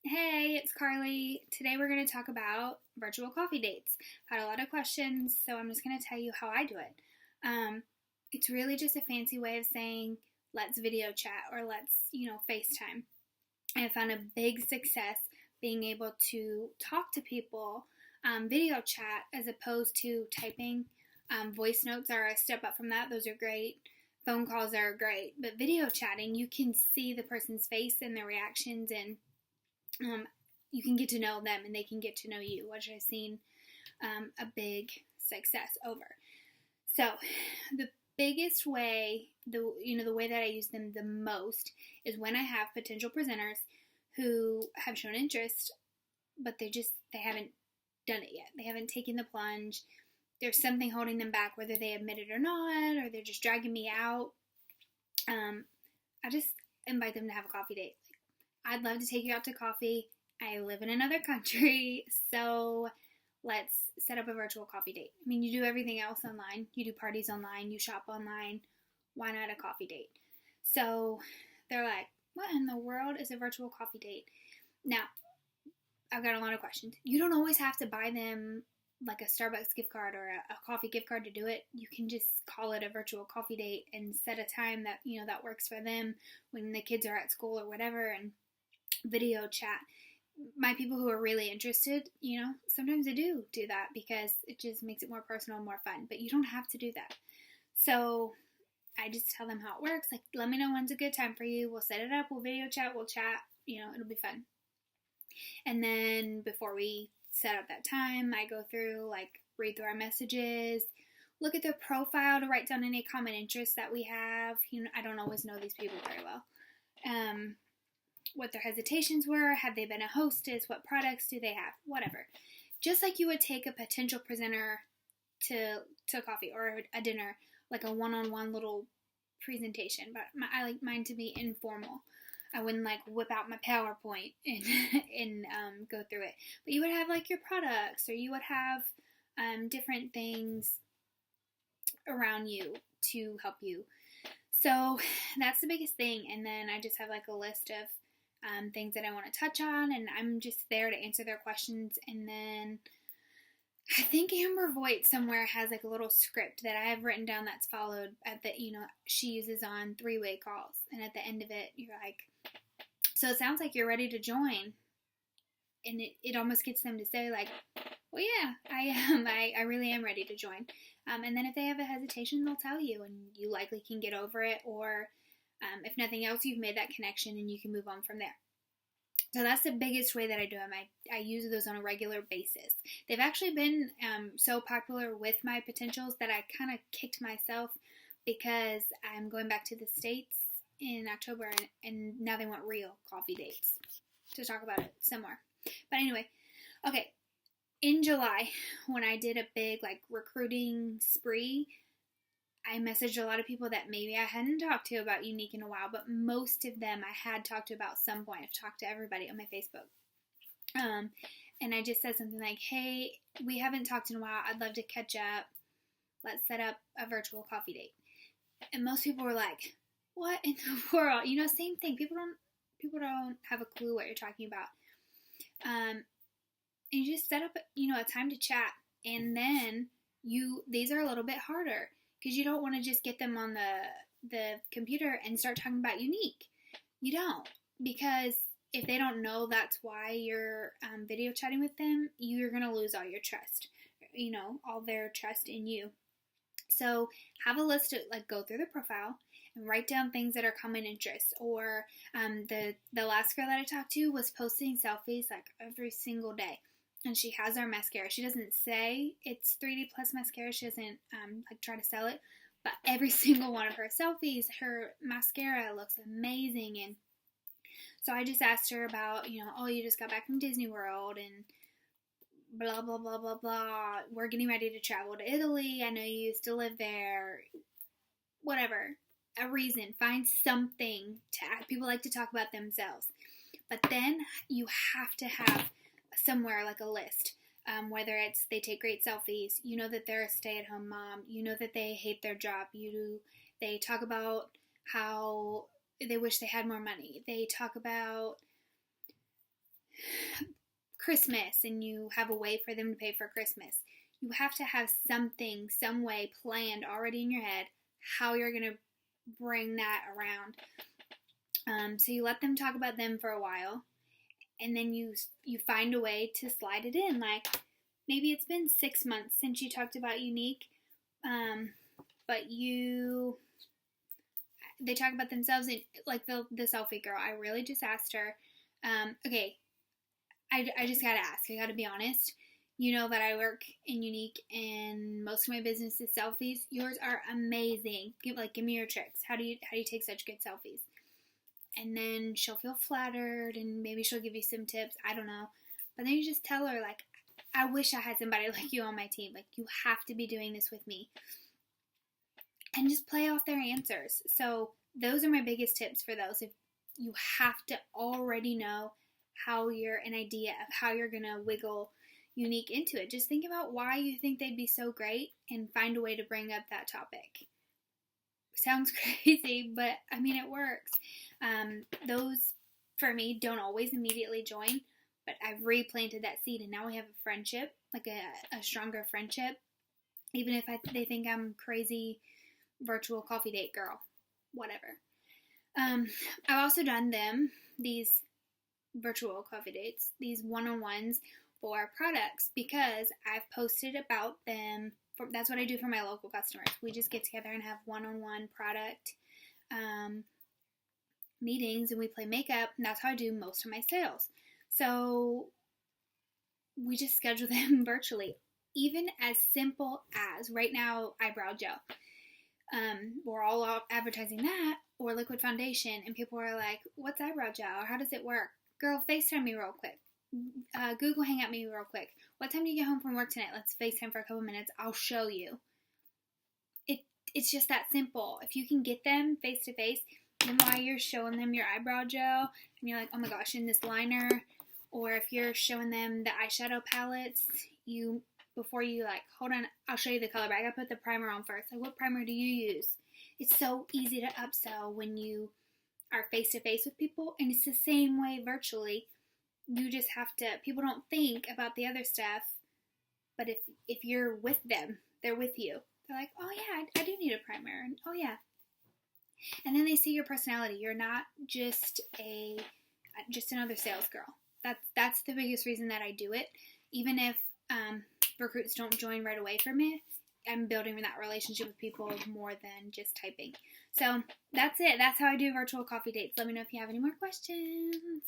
Hey, it's Carly. Today we're going to talk about virtual coffee dates. I've had a lot of questions, so I'm just going to tell you how I do it. It's really just a fancy way of saying let's video chat or let's FaceTime. I found a big success being able to talk to people video chat as opposed to typing. Voice notes are a step up from that. Those are great. Phone calls are great. But video chatting, you can see the person's face and their reactions, and you can get to know them and they can get to know you, which I've seen a big success over. So the biggest way, the way that I use them the most is when I have potential presenters who have shown interest, but they haven't done it yet. They haven't taken the plunge. There's something holding them back, whether they admit it or not, or they're just dragging me out. I just invite them to have a coffee date. I'd love to take you out to coffee. I live in another country, so let's set up a virtual coffee date. I mean, you do everything else online. You do parties online. You shop online. Why not a coffee date? So they're like, what in the world is a virtual coffee date? Now, I've got a lot of questions. You don't always have to buy them like a Starbucks gift card or a coffee gift card to do it. You can just call it a virtual coffee date and set a time that, that works for them when the kids are at school or whatever, and video chat. My people who are really interested, sometimes they do that because it just makes it more personal and more fun, but you don't have to do that. So I just tell them how it works. Like, let me know when's a good time for you. We'll set it up. We'll video chat. We'll chat. It'll be fun. And then before we set up that time, I go through, read through our messages, look at their profile to write down any common interests that we have. I don't always know these people very well. What their hesitations were, have they been a hostess, what products do they have, whatever. Just like you would take a potential presenter to coffee or a dinner, like a one-on-one little presentation, but I like mine to be informal. I wouldn't whip out my PowerPoint and go through it. But you would have your products, or you would have different things around you to help you. So that's the biggest thing. And then I just have a list of things that I want to touch on, and I'm just there to answer their questions. And then I think Amber Voigt somewhere has a little script that I have written down that's followed at the, she uses on 3-way calls. And at the end of it, you're like, so it sounds like you're ready to join. And it almost gets them to say well, yeah, I am. I really am ready to join. And then if they have a hesitation, they'll tell you, and you likely can get over it, or if nothing else, you've made that connection and you can move on from there. So that's the biggest way that I do them. I use those on a regular basis. They've actually been so popular with my potentials that I kind of kicked myself because I'm going back to the States in October, and now they want real coffee dates to talk about it some more. But anyway, okay, in July, when I did a big recruiting spree, I messaged a lot of people that maybe I hadn't talked to about Younique in a while, but most of them I had talked to about some point. I've talked to everybody on my Facebook. And I just said something like, hey, we haven't talked in a while. I'd love to catch up. Let's set up a virtual coffee date. And most people were like, what in the world? Same thing. People don't have a clue what you're talking about. And you just set up, a time to chat. And then these are a little bit harder, because you don't want to just get them on the computer and start talking about Younique. You don't. Because if they don't know that's why you're video chatting with them, you're going to lose all your trust. All their trust in you. So have a list of, go through the profile and write down things that are common interests. Or the last girl that I talked to was posting selfies every single day. And she has our mascara. She doesn't say it's 3D Plus mascara. She doesn't try to sell it. But every single one of her selfies, her mascara looks amazing. And so I just asked her about, oh, you just got back from Disney World and blah, blah, blah, blah, blah. We're getting ready to travel to Italy. I know you used to live there. Whatever. A reason. Find something to add. People like to talk about themselves. But then you have to have somewhere a list, whether it's they take great selfies, that they're a stay-at-home mom, that they hate their job, they talk about how they wish they had more money, they talk about Christmas and you have a way for them to pay for Christmas. You have to have something, some way planned already in your head how you're going to bring that around. So you let them talk about them for a while, and then you find a way to slide it in. Like maybe it's been 6 months since you talked about Younique, but they talk about themselves, and like the selfie girl. I really just asked her. Okay, I just gotta ask. I gotta be honest. You know that I work in Younique, and most of my business is selfies. Yours are amazing. Give me your tricks. How do you take such good selfies? And then she'll feel flattered, and maybe she'll give you some tips. I don't know. But then you just tell her, like, I wish I had somebody like you on my team. Like, you have to be doing this with me. And just play off their answers. So those are my biggest tips for those. If you have to already know an idea of how you're going to wiggle Younique into it. Just think about why you think they'd be so great and find a way to bring up that topic. Sounds crazy, but I mean, it works. Those, for me, don't always immediately join, but I've replanted that seed, and now we have a friendship, like a stronger friendship, even if they think I'm crazy virtual coffee date girl, whatever. I've also done these virtual coffee dates, these one-on-ones for products, because I've posted about them. That's what I do for my local customers. We just get together and have one-on-one product meetings, and we play makeup, and that's how I do most of my sales. So we just schedule them virtually, even as simple as right now eyebrow gel. We're all advertising that, or liquid foundation, and people are like, what's eyebrow gel, or how does it work? Girl, FaceTime me real quick. Google Hangout me real quick. What time do you get home from work tonight? Let's FaceTime for a couple minutes. I'll show you. It's just that simple. If you can get them face to face, then while you're showing them your eyebrow gel, and you're like, oh my gosh, in this liner, or if you're showing them the eyeshadow palettes, before you like, hold on, I'll show you the color, but I gotta put the primer on first. Like, what primer do you use? It's so easy to upsell when you are face to face with people, and it's the same way virtually. You just have to, people don't think about the other stuff, but if you're with them, they're with you. They're like, oh yeah, I do need a primer, and oh yeah. And then they see your personality. You're not just another sales girl. That's the biggest reason that I do it. Even if recruits don't join right away from it, I'm building that relationship with people more than just typing. So that's it. That's how I do virtual coffee dates. Let me know if you have any more questions.